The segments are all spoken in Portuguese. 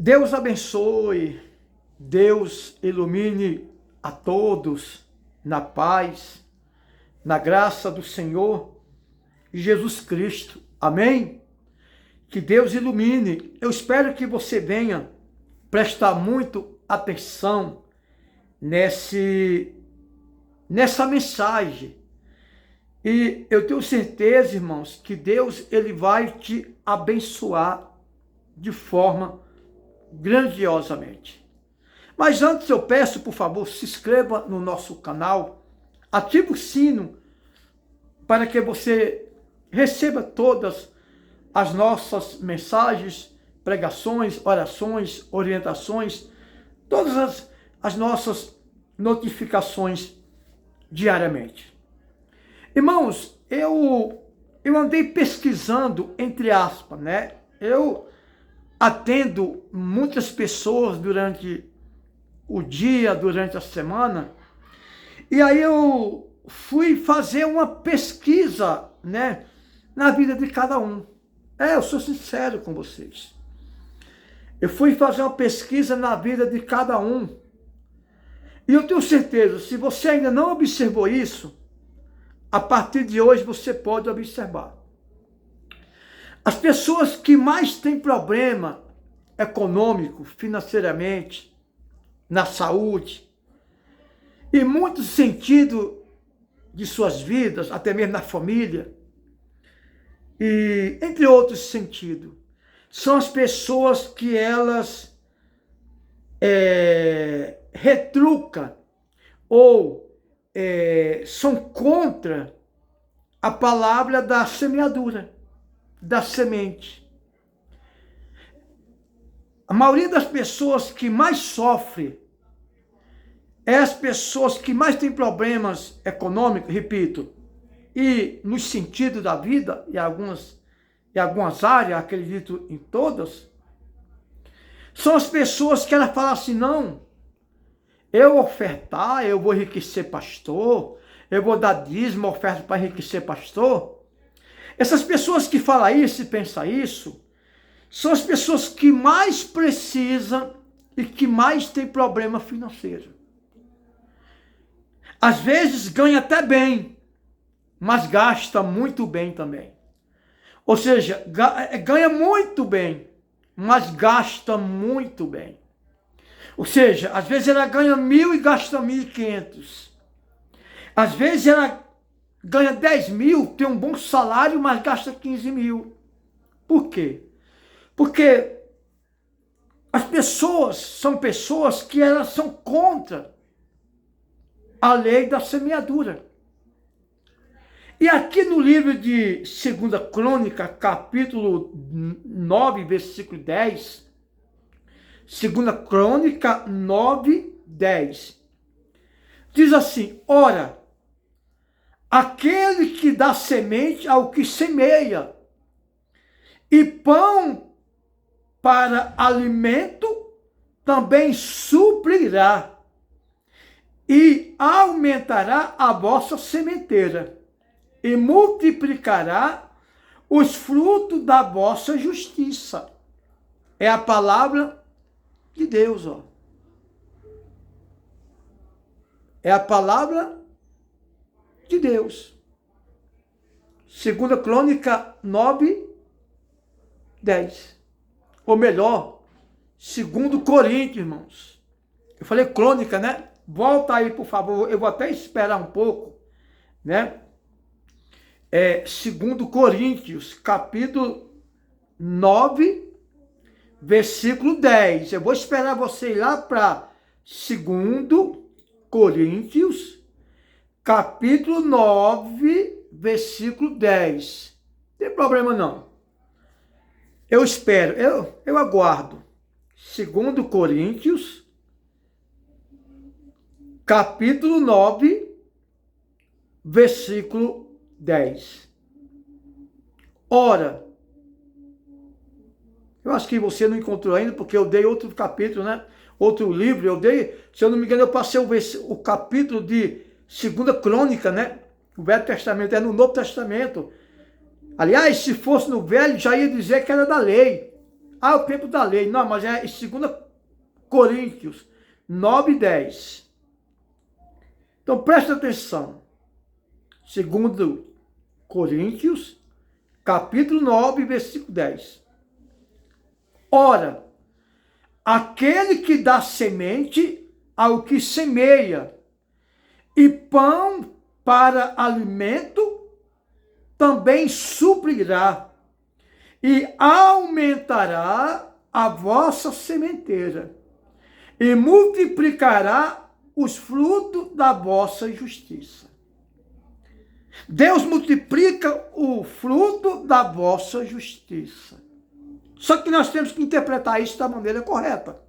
Deus abençoe, Deus ilumine a todos na paz, na graça do Senhor Jesus Cristo. Amém? Que Deus ilumine. Eu espero que você venha prestar muito atenção nessa mensagem. E eu tenho certeza, irmãos, que Deus ele vai te abençoar de forma grandiosamente. Mas antes eu peço, por favor, se inscreva no nosso canal, ative o sino para que você receba todas as nossas mensagens, pregações, orações, orientações, todas as nossas notificações diariamente. Irmãos, eu andei pesquisando, entre aspas, né? Eu atendo muitas pessoas durante o dia, durante a semana, e aí eu fui fazer uma pesquisa, né, na vida de cada um. Eu sou sincero com vocês. Eu fui fazer uma pesquisa na vida de cada um. E eu tenho certeza, se você ainda não observou isso, a partir de hoje você pode observar. As pessoas que mais têm problema econômico, financeiramente, na saúde, em muitos sentidos de suas vidas, até mesmo na família, e entre outros sentidos, são as pessoas que elas retrucam ou são contra a palavra da semeadura, da semente. A maioria das pessoas que mais sofrem é as pessoas que mais têm problemas econômicos, repito, e no sentido da vida, em algumas áreas, acredito em todas, são as pessoas que elas falam assim, não, eu ofertar, eu vou enriquecer pastor, eu vou dar dízimo, oferta para enriquecer pastor. Essas pessoas que falam isso e pensam isso, são as pessoas que mais precisam e que mais têm problema financeiro. Às vezes ganha até bem, mas gasta muito bem também. Ou seja, ganha muito bem, mas gasta muito bem. Ou seja, às vezes ela ganha 1.000 e gasta 1.500. Às vezes ela ganha 10.000, tem um bom salário, mas gasta 15.000. Por quê? Porque as pessoas são pessoas que elas são contra a lei da semeadura. E aqui no livro de 2 Crônica, capítulo 9, versículo 10, 2 Crônica 9, 10, diz assim, ora, aquele que dá semente ao que semeia, e pão para alimento, também suprirá, e aumentará a vossa sementeira, e multiplicará os frutos da vossa justiça. É a palavra de Deus, ó. É a palavra de Deus. 2 Crônica 9, 10. Ou melhor, 2 Coríntios, irmãos. Eu falei crônica, né? Volta aí, por favor. Eu vou até esperar um pouco, né? 2 Coríntios, capítulo 9, versículo 10. Eu vou esperar você ir lá para 2 Coríntios, capítulo 9, versículo 10. Não tem problema não. Eu espero, eu aguardo. 2 Coríntios, capítulo 9, versículo 10. Ora, eu acho que você não encontrou ainda, porque eu dei outro capítulo, né? Outro livro, eu dei, se eu não me engano, eu passei o capítulo de 2 Crônica, né? O Velho Testamento, é no Novo Testamento. Aliás, se fosse no Velho, já ia dizer que era da lei. Ah, o tempo da lei. Não, mas é em 2 Coríntios 9 e 10. Então presta atenção. 2 Coríntios, capítulo 9, versículo 10. Ora, aquele que dá semente ao que semeia, e pão para alimento, também suprirá e aumentará a vossa sementeira, e multiplicará os frutos da vossa justiça. Deus multiplica o fruto da vossa justiça. Só que nós temos que interpretar isso da maneira correta.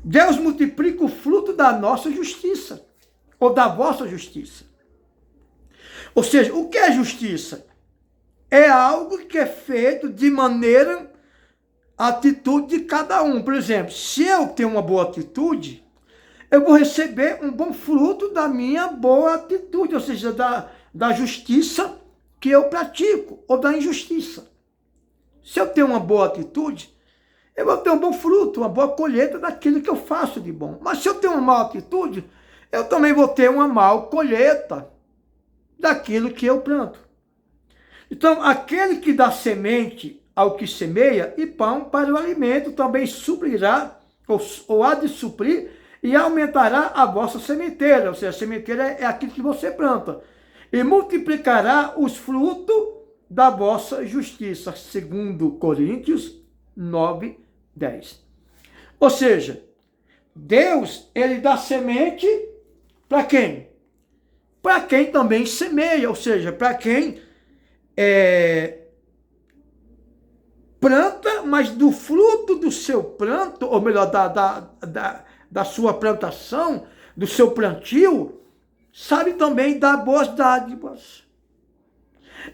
Deus multiplica o fruto da nossa justiça, ou da vossa justiça. Ou seja, o que é justiça? É algo que é feito de maneira, atitude de cada um. Por exemplo, se eu tenho uma boa atitude, eu vou receber um bom fruto da minha boa atitude, ou seja, da justiça que eu pratico, ou da injustiça. Se eu tenho uma boa atitude, eu vou ter um bom fruto, uma boa colheita daquilo que eu faço de bom. Mas se eu tenho uma má atitude, eu também vou ter uma má colheita daquilo que eu planto. Então, aquele que dá semente ao que semeia e pão para o alimento também suprirá, ou há de suprir, e aumentará a vossa sementeira. Ou seja, a sementeira é aquilo que você planta. E multiplicará os frutos da vossa justiça. 2 Coríntios 9, 10. Ou seja, Deus, ele dá semente para quem? Para quem também semeia, ou seja, para quem planta, mas do fruto do seu planto, ou melhor, da sua plantação, do seu plantio, sabe também dar boas dádivas.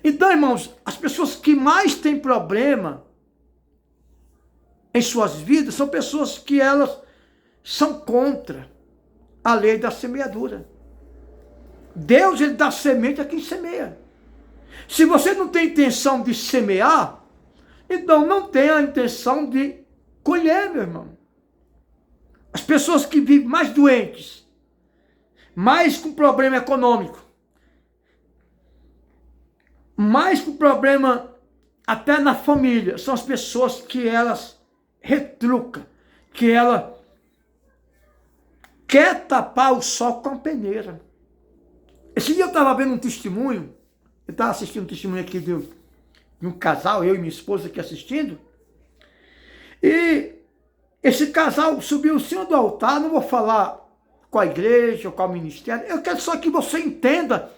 Então, irmãos, as pessoas que mais têm problema em suas vidas são pessoas que elas são contra a lei da semeadura. Deus, ele dá semente a quem semeia. Se você não tem intenção de semear, então não tem a intenção de colher, meu irmão. As pessoas que vivem mais doentes, mais com problema econômico, mais com problema até na família, são as pessoas que elas retrucam, que ela quer tapar o sol com a peneira. Esse dia eu estava vendo um testemunho, eu estava assistindo um testemunho aqui de um casal, eu e minha esposa aqui assistindo, e esse casal subiu em cima do altar, não vou falar com a igreja ou com o ministério, eu quero só que você entenda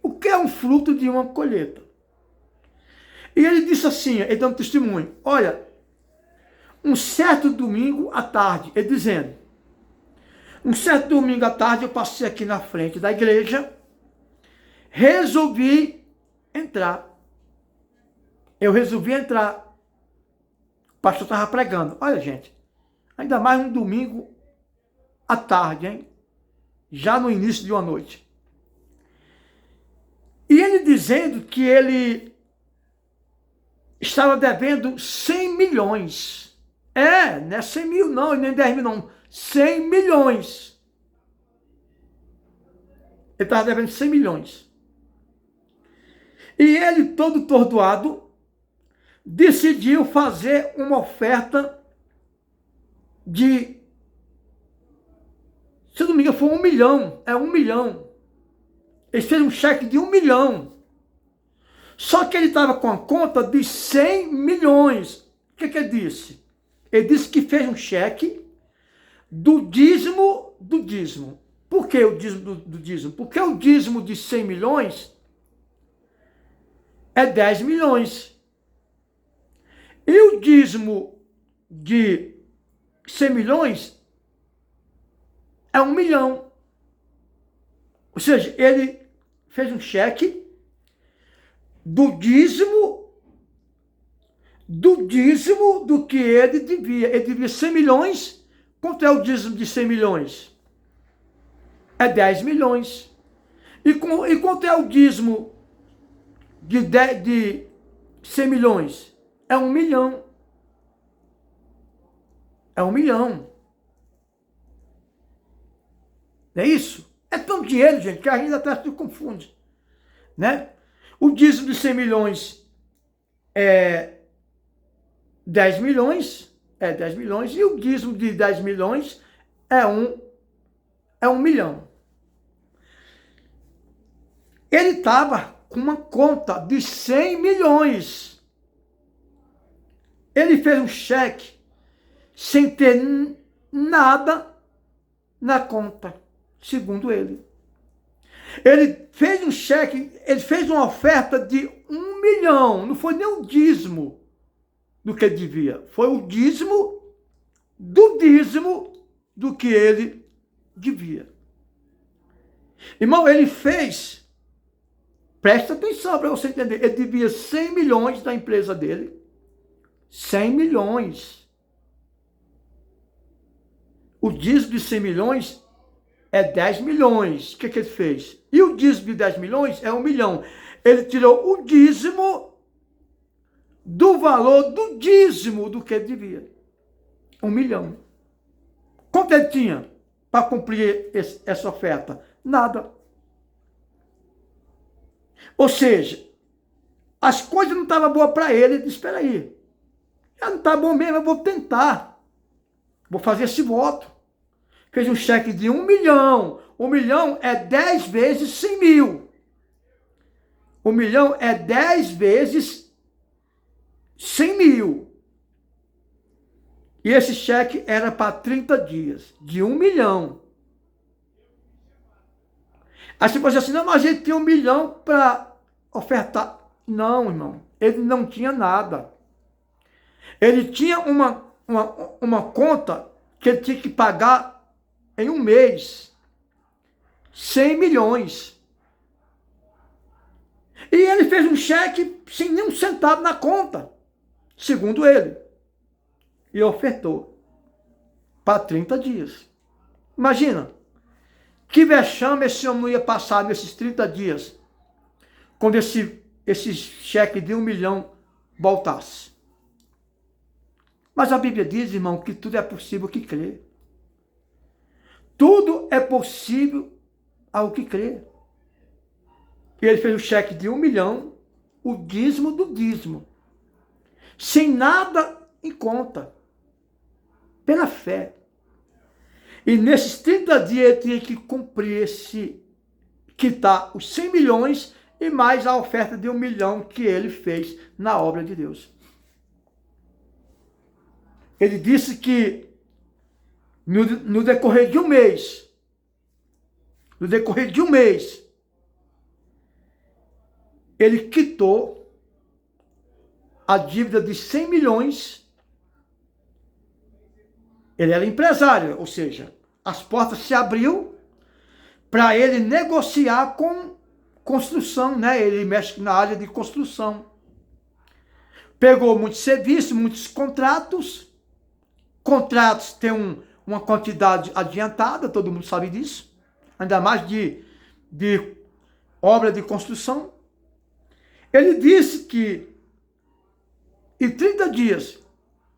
o que é um fruto de uma colheita. E ele disse assim, ele deu um testemunho, olha, um certo domingo à tarde, ele dizendo, um certo domingo à tarde eu passei aqui na frente da igreja, resolvi entrar. Eu resolvi entrar. O pastor estava pregando. Olha, gente, ainda mais um domingo à tarde, hein? Já no início de uma noite. E ele dizendo que ele estava devendo 100 milhões. Não é 100 mil não, e nem 10 mil não. 100 milhões. Ele estava devendo 100 milhões. E ele, todo tordoado, decidiu fazer uma oferta de, se eu não me engano, foi 1 milhão. É 1 milhão. Ele fez um cheque de 1 milhão. Só que ele estava com a conta de 100 milhões. O que ele disse? Ele disse que fez um cheque do dízimo do dízimo. Por que o dízimo do dízimo? Porque o dízimo de 100 milhões é 10 milhões. E o dízimo de 100 milhões é 1 milhão. Ou seja, ele fez um cheque do dízimo do que ele devia. Ele devia 100 milhões. Quanto é o dízimo de 100 milhões? É 10 milhões. E quanto é o dízimo de 100 milhões? É 1 milhão. É 1 milhão. Não é isso? É tanto dinheiro, gente, que a gente até se confunde. Né? O dízimo de 100 milhões é 10 milhões. É 10 milhões. E o dízimo de 10 milhões é 1 milhão. Ele estava com uma conta de 100 milhões. Ele fez um cheque sem ter nada na conta, segundo ele. Ele fez um cheque, ele fez uma oferta de 1 milhão. Não foi nem o dízimo do que ele devia. Foi o dízimo do que ele devia. Irmão, ele fez, presta atenção para você entender, ele devia 100 milhões da empresa dele. 100 milhões. O dízimo de 100 milhões é 10 milhões. O que ele fez? E o dízimo de 10 milhões é 1 milhão. Ele tirou o dízimo do valor do dízimo do que ele devia. 1 milhão. Quanto ele tinha para cumprir essa oferta? Nada. Ou seja, as coisas não estavam boas para ele. Ele disse, espera aí, já não está bom mesmo, eu vou tentar. Vou fazer esse voto. Fez um cheque de 1 milhão. 1 milhão é 10 vezes 100 mil. 1 milhão é 10 vezes 100 mil. E esse cheque era para 30 dias, de 1 milhão. Aí você pode dizer assim, não, mas ele tinha 1 milhão para ofertar. Não, irmão, ele não tinha nada. Ele tinha uma conta que ele tinha que pagar em um mês. 100 milhões. E ele fez um cheque sem nem um centavo na conta, segundo ele. E ofertou para 30 dias. Imagina, que vexame esse homem não ia passar nesses 30 dias, quando esse cheque de 1 milhão voltasse. Mas a Bíblia diz, irmão, que tudo é possível que crê. Tudo é possível ao que crê. E ele fez o cheque de 1 milhão, o dízimo do dízimo, sem nada em conta, pela fé. E nesses 30 dias ele tinha que cumprir quitar os 100 milhões e mais a oferta de 1 milhão que ele fez na obra de Deus. Ele disse que no decorrer de um mês, ele quitou a dívida de 100 milhões. Ele era empresário, ou seja, as portas se abriu para ele negociar com construção, né? Ele mexe na área de construção. Pegou muitos serviços, muitos contratos. Contratos têm uma quantidade adiantada, todo mundo sabe disso. Ainda mais de obra de construção. Ele disse que em 30 dias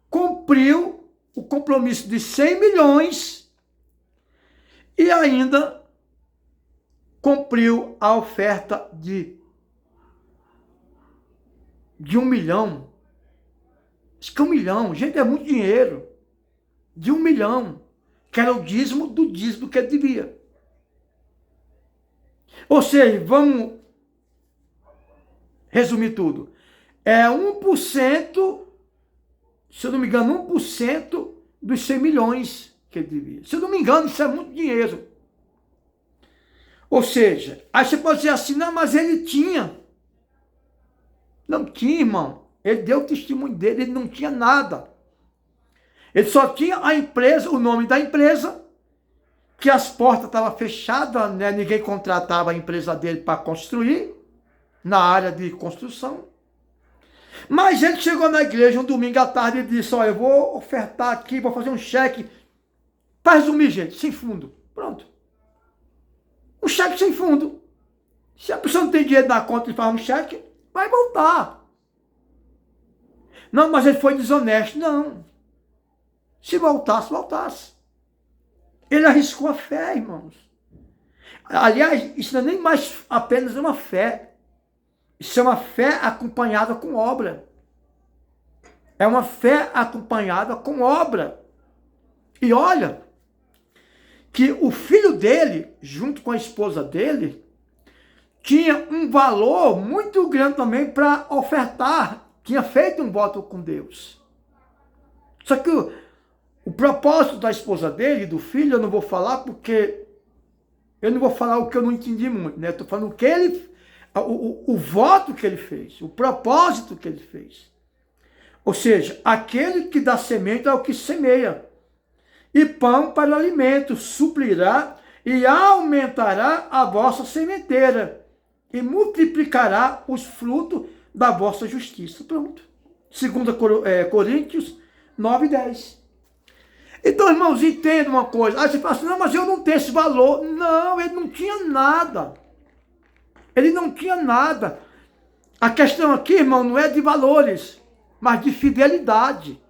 cumpriu o compromisso de 100 milhões e ainda cumpriu a oferta de 1 milhão. Acho que 1 milhão, gente, é muito dinheiro. De 1 milhão, que era o dízimo do dízimo que ele devia. Ou seja, vamos resumir tudo. É 1%, se eu não me engano, 1% dos 100 milhões que ele devia. Se eu não me engano, isso é muito dinheiro. Ou seja, aí você pode dizer assim, não, mas ele tinha. Não tinha, irmão. Ele deu o testemunho dele, ele não tinha nada. Ele só tinha a empresa, o nome da empresa, que as portas estavam fechadas, né? Ninguém contratava a empresa dele para construir, na área de construção. Mas ele chegou na igreja um domingo à tarde e disse, olha, eu vou ofertar aqui, vou fazer um cheque. Para resumir, gente, sem fundo. Pronto. Um cheque sem fundo. Se a pessoa não tem dinheiro na conta e faz um cheque, vai voltar. Não, mas ele foi desonesto. Não. Se voltasse, voltasse. Ele arriscou a fé, irmãos. Aliás, isso não é nem mais apenas uma fé. Isso é uma fé acompanhada com obra. É uma fé acompanhada com obra. E olha, que o filho dele, junto com a esposa dele, tinha um valor muito grande também para ofertar. Tinha feito um voto com Deus. Só que o propósito da esposa dele e do filho, eu não vou falar porque eu não vou falar o que eu não entendi muito, né? Estou falando o que ele, o voto que ele fez, o propósito que ele fez. Ou seja, aquele que dá semente é o que semeia. E pão para o alimento, suplirá e aumentará a vossa sementeira e multiplicará os frutos da vossa justiça. Pronto. 2 Coríntios 9:10. Então, irmãos, entenda uma coisa. Aí você fala assim, não, mas eu não tenho esse valor. Não, ele não tinha nada. Ele não tinha nada. A questão aqui, irmão, não é de valores, mas de fidelidade.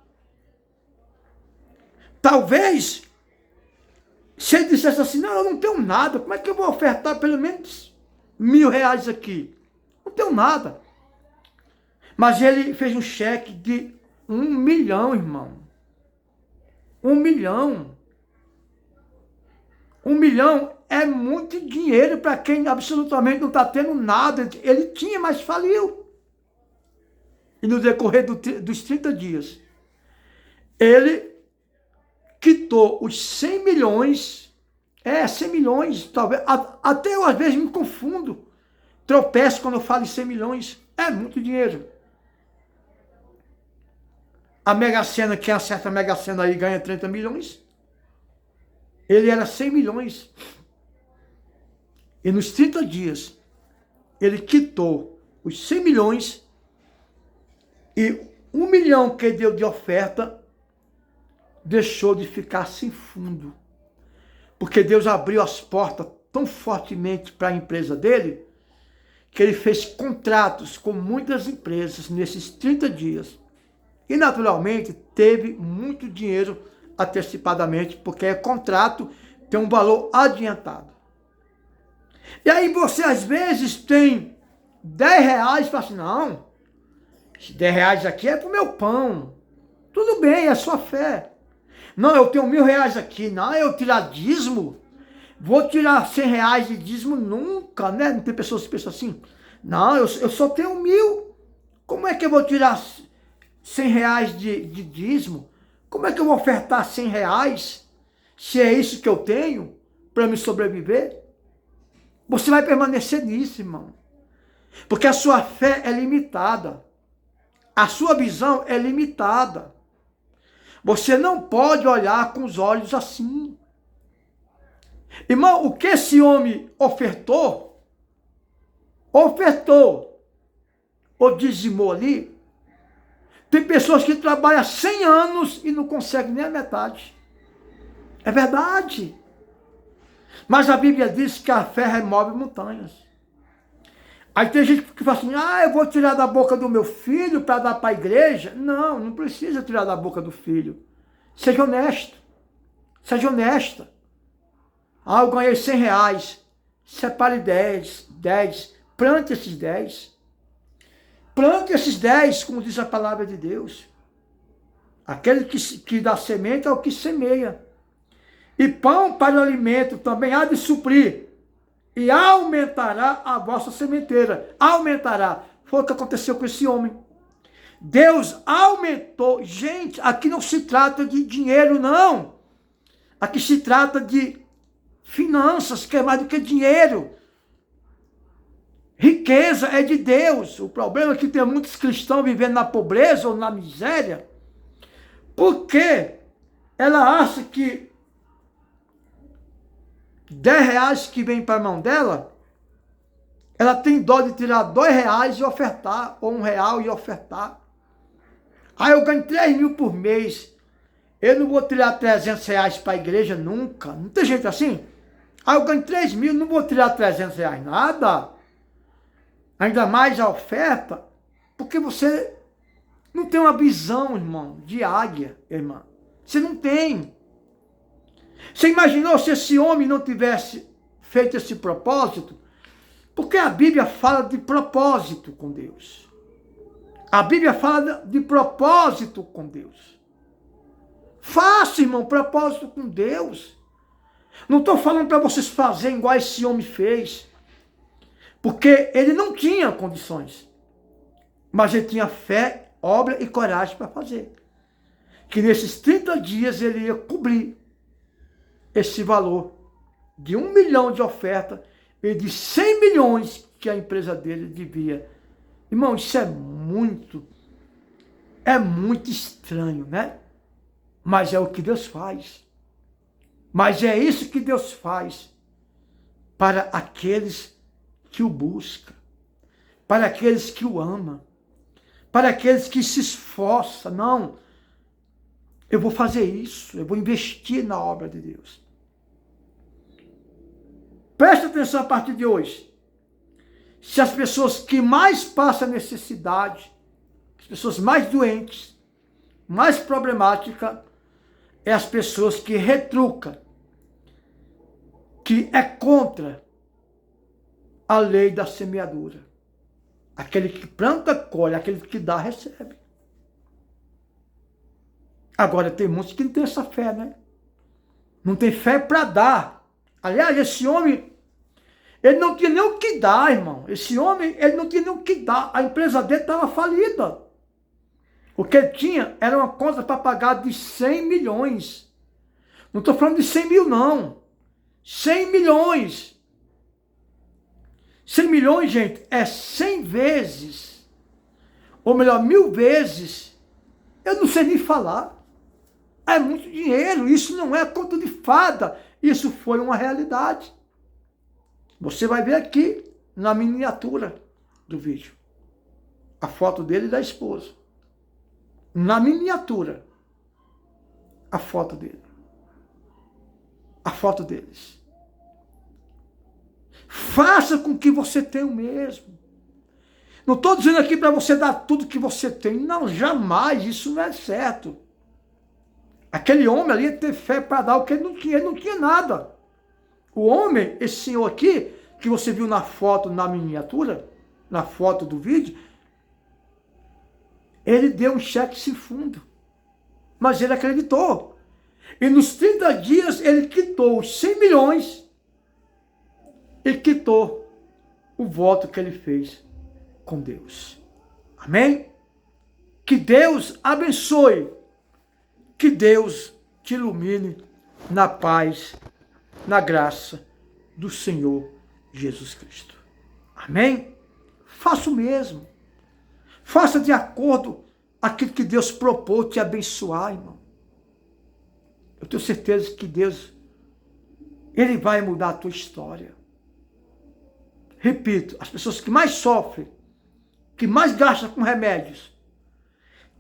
Talvez, se ele dissesse assim, não, eu não tenho nada, como é que eu vou ofertar pelo menos R$1.000 aqui? Não tenho nada. Mas ele fez um cheque de 1 milhão, irmão. 1 milhão. 1 milhão é muito dinheiro para quem absolutamente não está tendo nada. Ele tinha, mas faliu. E no decorrer dos 30 dias, ele quitou os 100 milhões, 100 milhões, talvez, até eu às vezes me confundo, tropeço quando eu falo em 100 milhões, é muito dinheiro. A Mega Sena, quem acerta a Mega Sena aí ganha 30 milhões, ele era 100 milhões, e nos 30 dias, ele quitou os 100 milhões, e 1 milhão que ele deu de oferta, deixou de ficar sem fundo. Porque Deus abriu as portas tão fortemente para a empresa dele, que ele fez contratos com muitas empresas nesses 30 dias. E naturalmente teve muito dinheiro antecipadamente, porque contrato tem um valor adiantado. E aí você às vezes tem R$10 e fala assim, não, esses R$10 aqui é para o meu pão. Tudo bem, é sua fé. Não, eu tenho R$1.000 aqui. Não, eu tirar dízimo? Vou tirar R$100 de dízimo nunca, né? Não tem pessoas que pensam assim. Não, eu só tenho 1.000. Como é que eu vou tirar R$100 de dízimo? Como é que eu vou ofertar R$100 se é isso que eu tenho para me sobreviver? Você vai permanecer nisso, irmão. Porque a sua fé é limitada. A sua visão é limitada. Você não pode olhar com os olhos assim. Irmão, o que esse homem ofertou, ou dizimou ali, tem pessoas que trabalham 100 anos e não conseguem nem a metade. É verdade. Mas a Bíblia diz que a fé remove montanhas. Aí tem gente que fala assim, eu vou tirar da boca do meu filho para dar para a igreja. Não, não precisa tirar da boca do filho. Seja honesto. Seja honesta. Eu ganhei R$100. Separe 10. Plante esses 10. Plante esses 10, como diz a palavra de Deus. Aquele que dá semente é o que semeia. E pão para o alimento também há de suprir. E aumentará a vossa sementeira. Aumentará. Foi o que aconteceu com esse homem. Deus aumentou. Gente, aqui não se trata de dinheiro, não. Aqui se trata de finanças, que é mais do que dinheiro. Riqueza é de Deus. O problema é que tem muitos cristãos vivendo na pobreza ou na miséria. Porque ela acha que R$10 que vem para a mão dela, ela tem dó de tirar R$2 e ofertar, ou R$1 e ofertar. Eu ganho 3 mil por mês, eu não vou tirar R$300 para a igreja nunca. Não tem gente assim? Eu ganho 3 mil, não vou tirar R$300 nada. Ainda mais a oferta, porque você não tem uma visão, irmão, de águia, irmã. Você não tem. Você imaginou se esse homem não tivesse feito esse propósito? Porque a Bíblia fala de propósito com Deus. A Bíblia fala de propósito com Deus. Faça, irmão, propósito com Deus. Não estou falando para vocês fazerem igual esse homem fez. Porque ele não tinha condições. Mas ele tinha fé, obra e coragem para fazer. Que nesses 30 dias ele ia cobrir esse valor de 1 milhão de oferta e de 100 milhões que a empresa dele devia. Irmão, isso é muito estranho, né? Mas é o que Deus faz. Mas é isso que Deus faz para aqueles que o buscam, para aqueles que o amam, para aqueles que se esforçam. Não, eu vou fazer isso, eu vou investir na obra de Deus. Preste atenção a partir de hoje. Se as pessoas que mais passam necessidade, as pessoas mais doentes, mais problemáticas, é as pessoas que retrucam, que é contra a lei da semeadura. Aquele que planta, colhe, aquele que dá, recebe. Agora, tem muitos que não têm essa fé, né? Não tem fé para dar. Aliás, esse homem, ele não tinha nem o que dar, irmão. Esse homem, ele não tinha nem o que dar. A empresa dele estava falida. O que ele tinha era uma conta para pagar de 100 milhões. Não estou falando de 100 mil, não. 100 milhões. 100 milhões, gente, é 100 vezes. Ou melhor, 1000 vezes. Eu não sei nem falar. É muito dinheiro. Isso não é conto de fada. Isso foi uma realidade. Você vai ver aqui na miniatura do vídeo. A foto dele e da esposa. Na miniatura. A foto dele. A foto deles. Faça com que você tenha o mesmo. Não estou dizendo aqui para você dar tudo que você tem. Não, jamais. Isso não é certo. Aquele homem ali ia ter fé para dar o que ele não tinha. Ele não tinha nada. O homem, esse senhor aqui, que você viu na foto, na miniatura, na foto do vídeo, ele deu um cheque sem fundo. Mas ele acreditou. E nos 30 dias ele quitou os 100 milhões e quitou o voto que ele fez com Deus. Amém? Que Deus abençoe. Que Deus te ilumine na paz, na graça do Senhor Jesus Cristo. Amém? Faça o mesmo. Faça de acordo com aquilo que Deus propôs te abençoar, irmão. Eu tenho certeza que Deus, Ele vai mudar a tua história. Repito, as pessoas que mais sofrem, que mais gastam com remédios,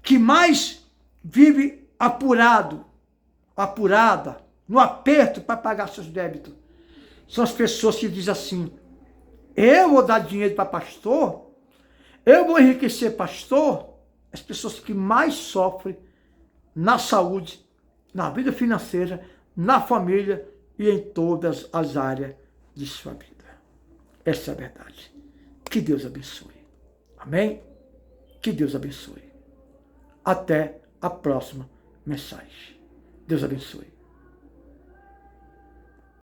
que mais vivem apurada, no aperto para pagar seus débitos, são as pessoas que dizem assim: eu vou dar dinheiro para pastor, eu vou enriquecer pastor. As pessoas que mais sofrem na saúde, na vida financeira, na família e em todas as áreas de sua vida. Essa é a verdade. Que Deus abençoe. Amém? Que Deus abençoe. Até a próxima mensagem. Deus abençoe.